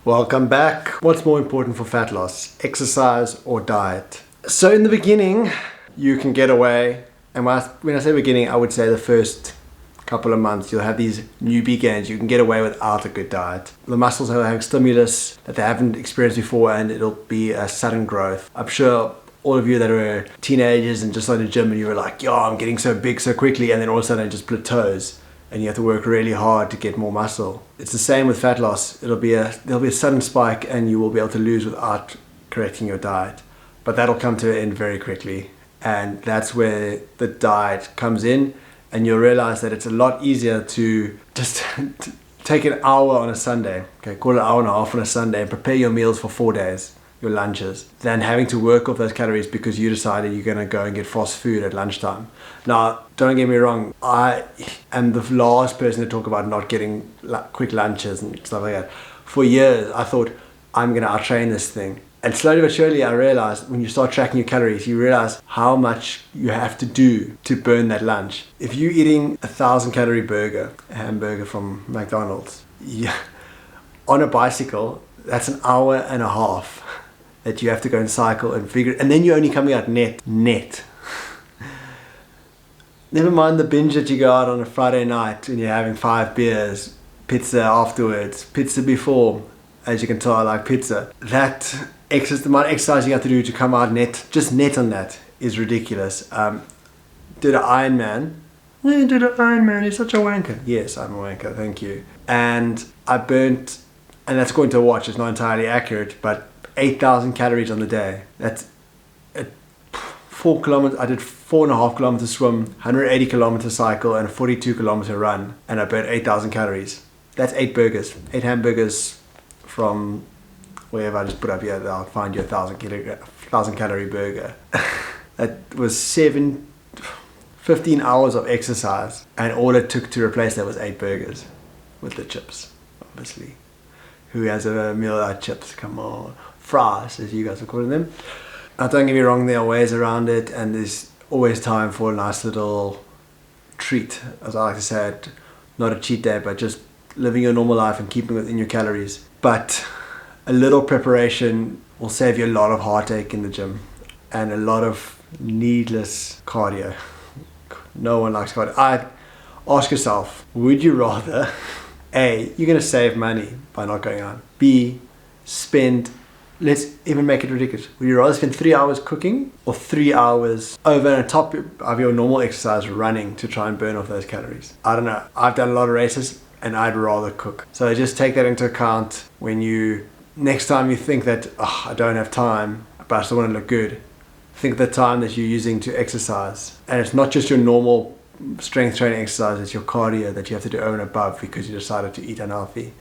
Welcome back. What's more important for fat loss, exercise or diet? So in the beginning, you can get away, and when I say beginning, I would say the first couple of months, you'll have these newbie gains. You can get away without a good diet. The muscles are having stimulus that they haven't experienced before, and it'll be a sudden growth. I'm sure all of you that are teenagers and just started the gym and you were like, yo, I'm getting so big so quickly, and then all of a sudden it just plateaus and you have to work really hard to get more muscle. It's the same with fat loss. There'll be a sudden spike and you will be able to lose without correcting your diet. But that'll come to an end very quickly. And that's where the diet comes in, and you'll realize that it's a lot easier to just take an hour on a Sunday, okay, call it an hour and a half on a Sunday, and prepare your meals for 4 days, your lunches, than having to work off those calories because you decided you're going to go and get fast food at lunchtime. Now, don't get me wrong, I am the last person to talk about not getting quick lunches and stuff like that. For years, I thought, I'm going to outtrain this thing. And slowly but surely, I realized when you start tracking your calories, you realize how much you have to do to burn that lunch. If you're eating 1,000 calorie burger, a hamburger from McDonald's, on a bicycle, that's an hour and a half that you have to go and cycle and figure, and then you're only coming out net. Never mind the binge that you go out on a Friday night when you're having 5 beers, pizza afterwards, pizza before. As you can tell, I like pizza. The amount of exercise you have to do to come out net, just net on that, is ridiculous. Did an Ironman. Yeah, did an Ironman, you're such a wanker. Yes, I'm a wanker, thank you. And I burnt, and that's according to a watch, it's not entirely accurate, but 8,000 calories on the day. That's 4 kilometers. I did 4.5 kilometers swim, 180 kilometer cycle, and a 42 kilometer run, and I burnt 8,000 calories. That's 8 burgers, 8 hamburgers from wherever I just put up here. I'll find you a 1,000 calorie burger. That was 15 hours of exercise, and all it took to replace that was 8 burgers with the chips, obviously. Who has a meal without chips? Come on. Fries, as you guys are calling them. Now, don't get me wrong, there are ways around it, and there's always time for a nice little treat, as I like to say it. Not a cheat day, but just living your normal life and keeping within your calories. But a little preparation will save you a lot of heartache in the gym and a lot of needless cardio. No one likes cardio. Ask yourself, would you rather, A, you're going to save money by not going out, B, let's even make it ridiculous. Would you rather spend 3 hours cooking or 3 hours over and on top of your normal exercise running to try and burn off those calories? I don't know. I've done a lot of races and I'd rather cook. So just take that into account when next time you think that, I don't have time, but I still want to look good. Think of the time that you're using to exercise. And it's not just your normal strength training exercise, it's your cardio that you have to do over and above because you decided to eat unhealthy.